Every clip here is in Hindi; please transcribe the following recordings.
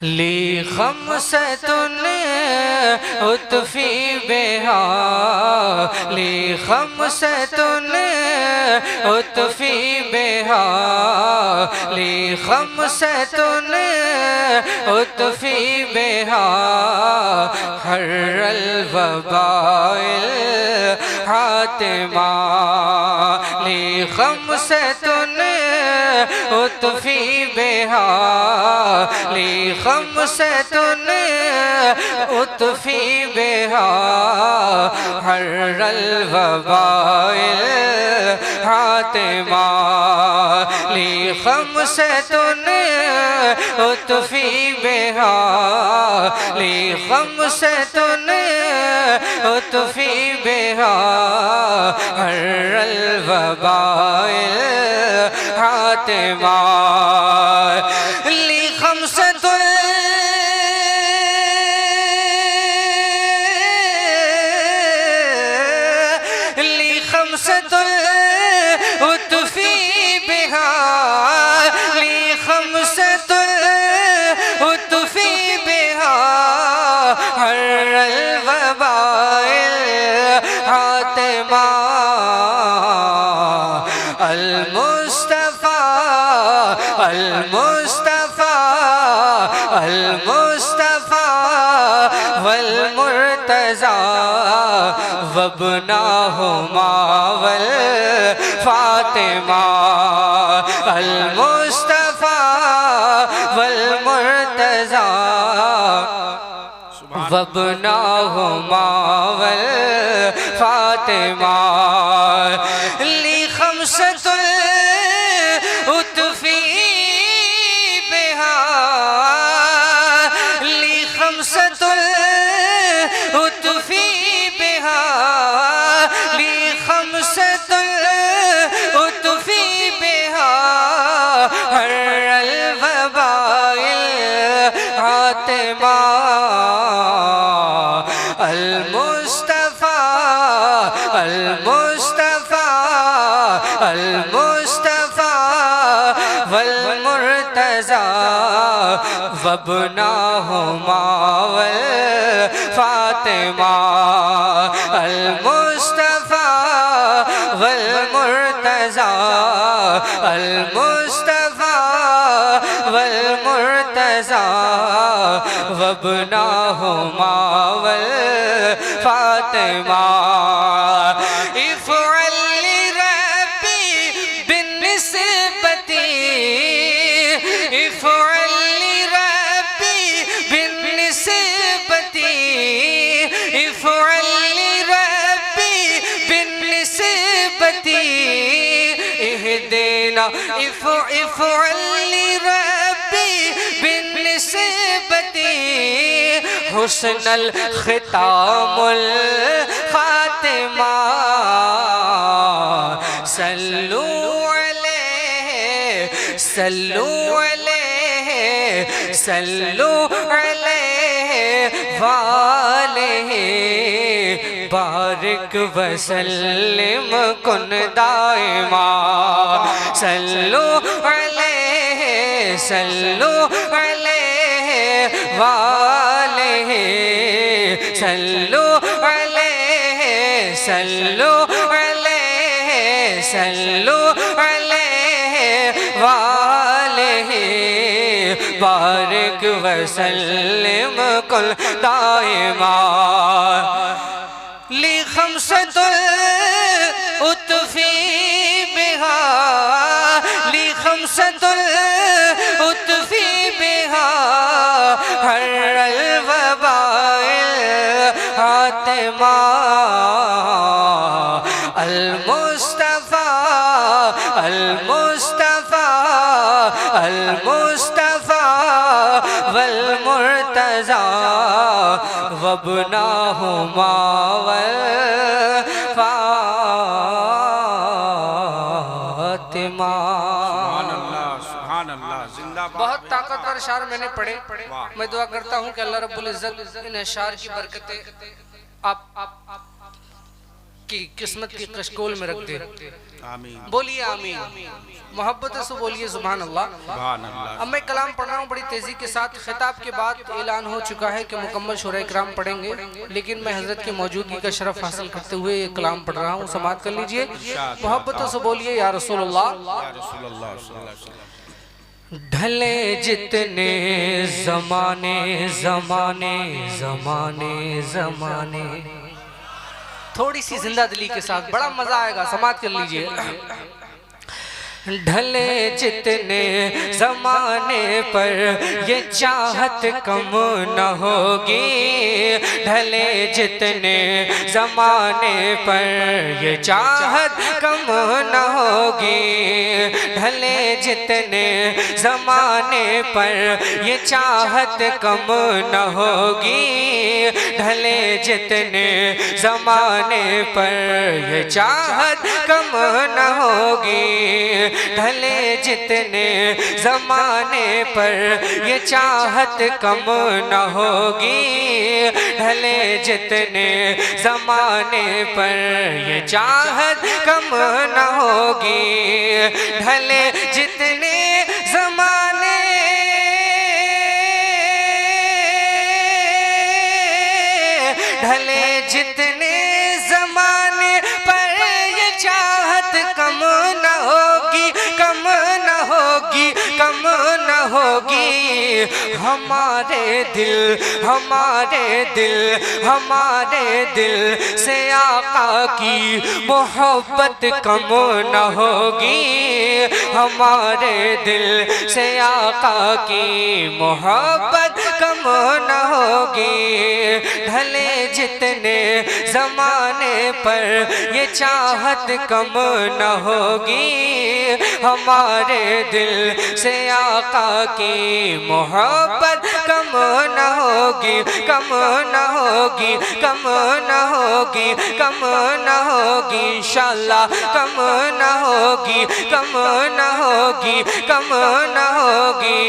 ली खमसतुन उतफी बेहा, ली खमसतुन उतफी बेहा, ली खमसतुन उतफी बेहा, हर्रल वबाइल हातिमा, ली खमसतुन उतफी बेहा, ली खमसतुन उतफी बेहा, हर्रल वबाइल हातिमा, ली खमसतुन उतफी बेहा, ली खमसतुन उतफी बेहा, हर्रल वबाइल हातिमा, ली खमसतुन उतफी बेहा, ली खमसतुन उतफी बेहा, हर्रल वबाइल हातिमा, अल मुस्तफा अल मुस्तफा अल मुस्तफा वल मुर्तज़ा वब्नाहुमा वल फातिमा, अल मुस्तफा वल मुर्तज़ा वब्नाहुमा वल फातिमा, ली खमसतुन उतफी बेहा, ली खमसतुन उतफी बेहा, ली खमसतुन उतफी बेहा, हर्रल वबाइल हातिमा, अल मुस्तफा अल मुस्तफा अल मुस्तफा वल मुर्तज़ा वब्नाहुमा वल फातिमा, अल मुस्तफा वल मुर्तज़ा अल मुस्तफा वल मुर्तज़ा वब्नाहुमा वल फातिमा, इफ़अल लिरब्बी बिन्निस्बती, इफ़अल लिरब्बी बिन्निस्बती, इफ़अल लिरब्बी बिन्निस्बती, इहदिना इफ़अल लिरब्बी बिन्निस्बती, हुस्नल खितामुल खातिमा, सल्लू अलैहि सल्लू अलैहि सल्लू अलैहि वालेहि, बारिक वसल्लिम कुन दाइमा, सल्लू अलैहि सल्लू अलैहि वालेहि, सल्लू अलैहि सल्लू अलैहि सल्लू अलैहि वालेहि, बारिक वसल्लिम कुल दाइमा, ली खमसतुन उतफी बेहा, ली खमसतुन उतफी बेहा, हर्रल वबाइल हातिमा, अल मुस्तफा अल मुस्तफा अल मुस्तफा वल मुर्तज़ा वब्नाहुमा वल फातिमा। बहुत ताकतवर अशार मैंने पढ़े। मैं दुआ करता हूँ कि अल्लाह रब्बुल इज्जत इन अशार की बरकतें आप कि किस्मत की कशकोल में रख दे। आमीन। बोलिए आमीन। मोहब्बत से बोलिए सुभान अल्लाह। अब मैं कलाम पढ़ रहा हूँ बड़ी तेजी के साथ। खिताब के बाद ऐलान हो चुका है कि मुकम्मल शोरा इकराम पढ़ेंगे, लेकिन मैं हजरत की मौजूदगी का शरफ हासिल करते हुए ये कलाम पढ़ रहा हूँ, समाअत कर लीजिए। मोहब्बत से बोलिए या रसूल अल्लाह। ढले जितने जमाने जमाने जमाने जमाने, थोड़ी सी जिंदा दिली के साथ बड़ा मजा आएगा, समाअत कर लीजिए। ढले जितने जमाने पर ये चाहत कम न होगी, ढले जितने जमाने पर ये चाहत कम न होगी, ढले जितने जमाने पर ये चाहत कम न होगी, ढले जितने जमाने पर ये चाहत कम न होगी, ढले जितने जमाने पर ये चाहत कम न होगी, ढले जितने जमाने पर ये चाहत कम न होगी, ढले जितने जमाने ढले जितने जमाने पर ये चाहत कम न होगी, कम न होगी, कम न होगी। हमारे दिल हमारे दिल हमारे दिल से आका की मोहब्बत कम न होगी, हमारे दिल से आका की मोहब्बत कम न होगी, ढले जितने जमाने पर ये चाहत कम न होगी, हमारे दिल से आका की मोहब्बत कम न होगी, कम न होगी, कम न होगी, कम न होगी, इंशाअल्लाह कम न होगी, कम न होगी, कम न होगी।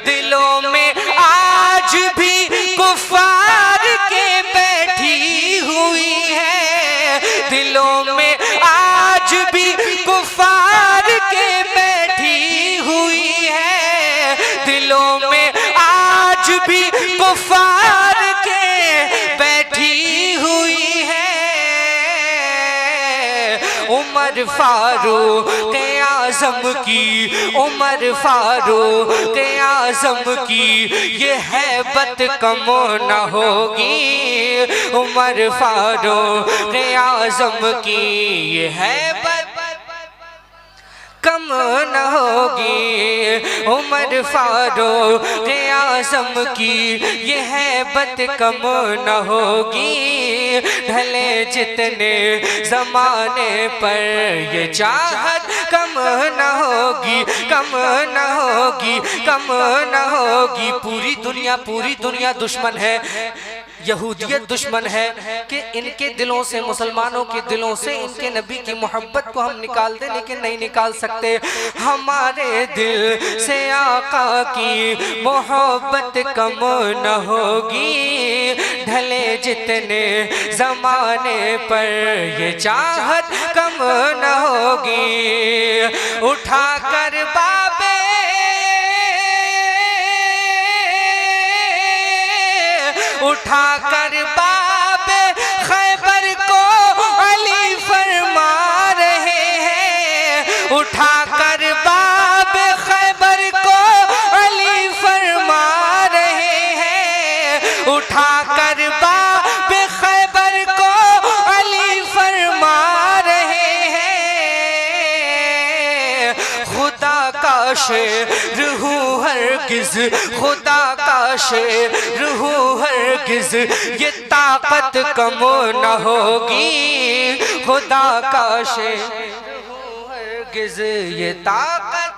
दिलों में आज भी कुफार के बैठी हुई है, दिलों में आज भी कुफार के बैठी हुई है, दिलों में आज भी कुफार के बैठी हुई है। उमर फारूक आज़म की, उमर फारूक आज़म की ये हैबत कम न होगी, उमर फारूक आज़म की ये हैबत कम न होगी, उमर फारूक आज़म की ये हैबत कम न होगी, ढले जितने जमाने पर ये चाहत कम न होगी, कम न होगी, कम न होगी। पूरी दुनिया दुश्मन है, यहूदियत दुश्मन है कि इनके दिलों से, मुसलमानों के दिलों से इनके नबी की मोहब्बत को हम निकाल दें, लेकिन नहीं निकाल सकते। हमारे दिल से आका की मोहब्बत कम न होगी, ढले जितने जमाने पर ये चाहत कम न होगी। उठा कर बाबे उठा कर बाबे खैबर को अली फरमा रहे हैं, उठा कर बाबे खैबर को अली फरमा रहे हैं, उठा कर बाबे खैबर को अली फरमा रहे हैं। खुदा का शेर हूँ हरगिज़, खुदा का शेर हूँ हरगिज़ ये ताकत कम न होगी, खुदा का शेर हूँ हरगिज़ ये ताकत।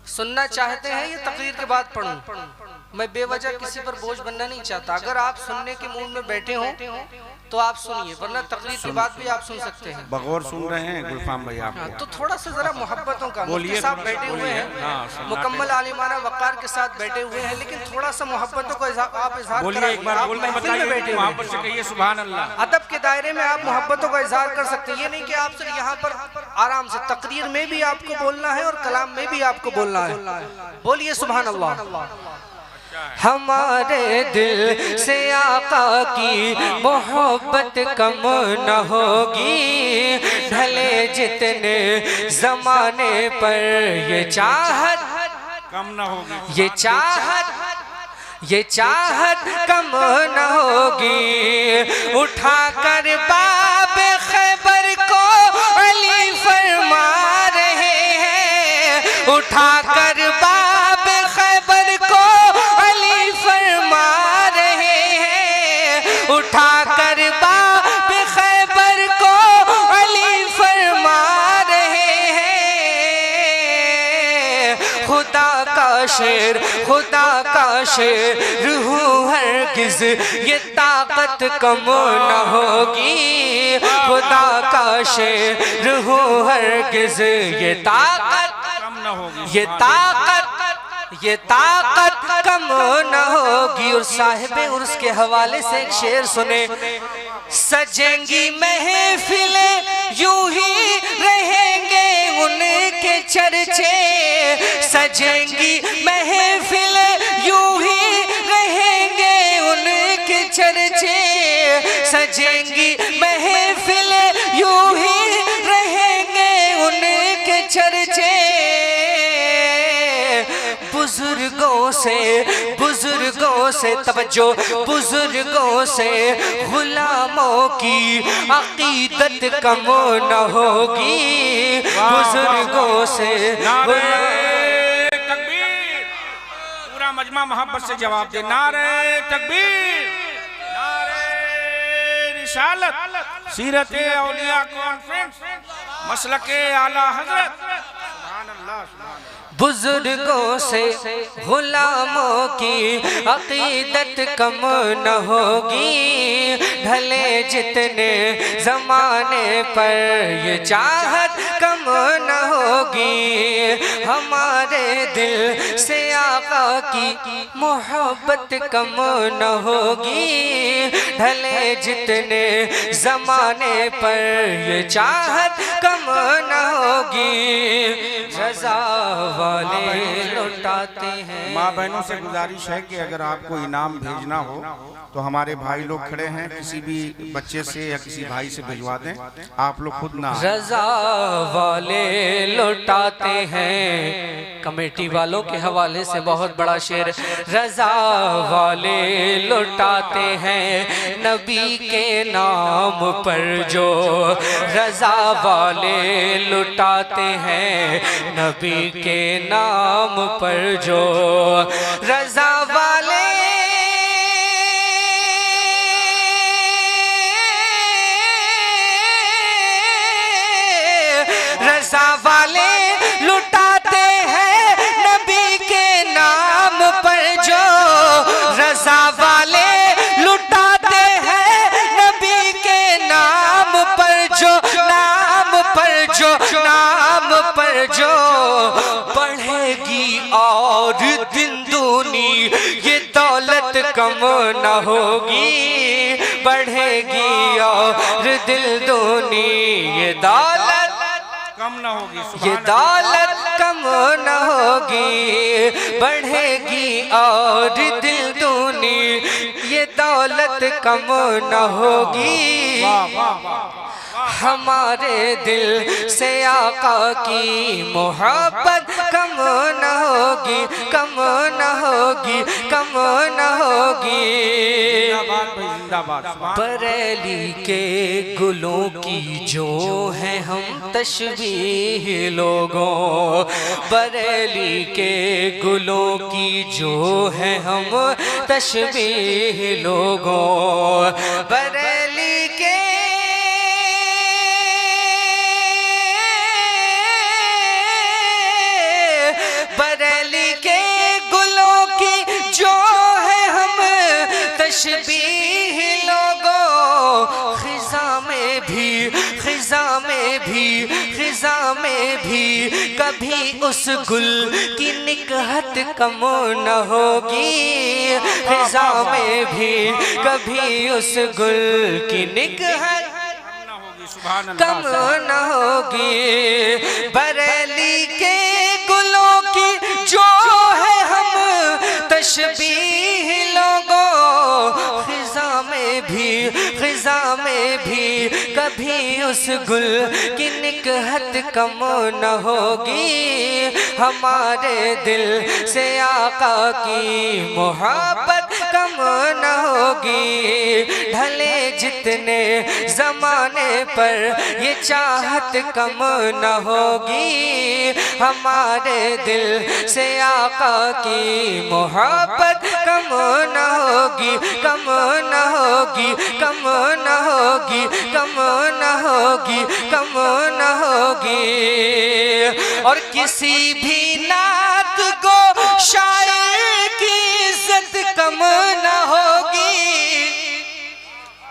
सुनना चाहते हैं ये तकरीर के बाद पढ़ूं? मैं बेवजह किसी पर बोझ बनना नहीं चाहता। अगर आप सुनने के मूड में बैठे हो तो आप सुनिए, वरना तकरीर के बाद भी आप सुन सकते हैं। बगौर सुन रहे हैं गुलफाम भाई आप। तो थोड़ा सा जरा मोहब्बतों का, मुफ्ती साहब बैठे हुए हैं, हाँ, मुकम्मल आलिमाना वक़ार के साथ बैठे हुए हैं, लेकिन थोड़ा सा मोहब्बतों को आप इजहार बोलिए, एक बार बोलने बताइए, बैठे मोहब्बत से कहिए सुभान अल्लाह। अदब के दायरे में आप मोहब्बतों का इजहार कर सकते हैं। ये नहीं कि आप सिर्फ यहाँ पर आराम से, तकरीर में भी आपको बोलना है और कलाम में भी आपको बोलना है। बोलिए सुभान अल्लाह। हमारे दिल से आका की मोहब्बत कम न होगी, ढले जितने जमाने पर ये चाहत कम न होगी, ये चाहत कम न होगी। उठा कर बाब खैबर को अली फरमा रहे हैं, उठा कर बाब खैबर को अली फरमा रहे हैं, उठा कर बाब खैबर को अली फरमा रहे हैं। खुदा का शेर रूह हरगिज़ ये ताकत कम न होगी। खुदा का शेर रूह हरगिज़ ये ताकत कम न होगी, ये ताकत कम न होगी। और साहिबे उर्स के हवाले से एक शेर सुने। सजेंगी महफिलें यूं ही रहेंगे उनके चर्चे, सजेंगी महफिलें यूं ही रहेंगे उनके चर्चे, सजेंगी महफिलें यूं ही रहेंगे उनके चर्चे। बुजुर्गों से तवज्जो, बुजुर्गों से गुलामों की अकीदत कम न होगी। बुजुर्गों से तकबीर, पूरा मजमा मोहब्बत से जवाब दे। नारे तकबीर, नारे रिसालत, सीरत औलिया कॉन्फ्रेंस, मसलके आला हजरत। सुभान अल्लाह, सुभान अल्लाह। बुजुर्गों से गुलामों की अकीदत कम न होगी, ढले जितने जमाने पर ये चाहत कम न होगी। हमारे दिल से आका की मोहब्बत कम न होगी, ढले जितने जमाने पर ये चाहत कम न होगी। रज़ा वाले लौटाते हैं। माँ बहनों से गुजारिश है कि अगर आपको इनाम भेजना हो तो हमारे भाई लोग खड़े हैं, किसी भी बच्चे से या किसी भाई से भिजवा दें, आप लोग खुद ना। रज़ा वाले लौटाते हैं, कमेटी वालों के हवाले से बहुत बड़ा शेर। रज़ा वाले लौटाते हैं नबी के नाम पर जो, रज़ा वाले लौटाते हैं नबी के नाम पर जो, रज़ा वाले लुटाते हैं नबी के नाम पर जो, रज़ा वाले लुटाते हैं नबी के नाम पर जो, नाम पर जो, नाम पर जो। बढ़ेगी और दिन दूनी ये दौलत कम न होगी, बढ़ेगी और दिल दूनी ये दौलत कम न होगी, ये दौलत कम न होगी। बढ़ेगी और दिल दूनी ये दौलत कम न होगी। हमारे दिल से आका की मोहब्बत कम न होगी, कम न होगी, कम न होगी। बरेली के गुलों की जो है हम तशबीह लोगों, बरेली के गुलों की जो है हम तशबीह लोगों, बरेली के गुलों की जो है हम तशबीह लोगों, कभी उस गुल की निकहत कम न होगी, खिजा में भी कभी उस गुल की निकहत कम न होगी। बरेली के गुलों की जो है हम तशबीह लोगों, खिजा में भी कभी उस गुल की निकहत कम न होगी। हमारे दिल से आका की मोहब्बत कम न होगी, ढले जितने जमाने पर ये चाहत कम न होगी। हमारे दिल से आका की मोहब्बत कम न होगी, कम न होगी, कम न होगी, कम न होगी, कम न होगी। और किसी भी नात को शायर की इज्जत कम न होगी।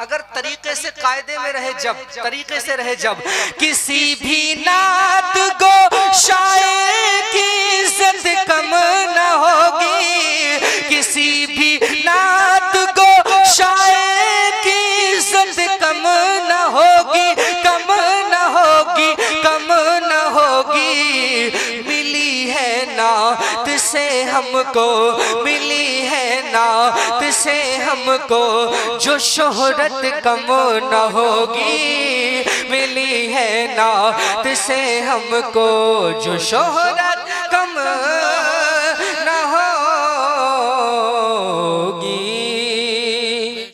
अगर तरीके से कायदे में रहे जब, तरीके से रहे जब, किसी भी नात को शायर की इज्जत कम न होगी, किसी भी नात को शायर की इज्जत कम न होगी, कम न होगी, कम न होगी। मिली है नात से हमको, मिली है नात से हमको जो शोहरत कम न होगी, मिली है नात से हमको जो शोहरत कम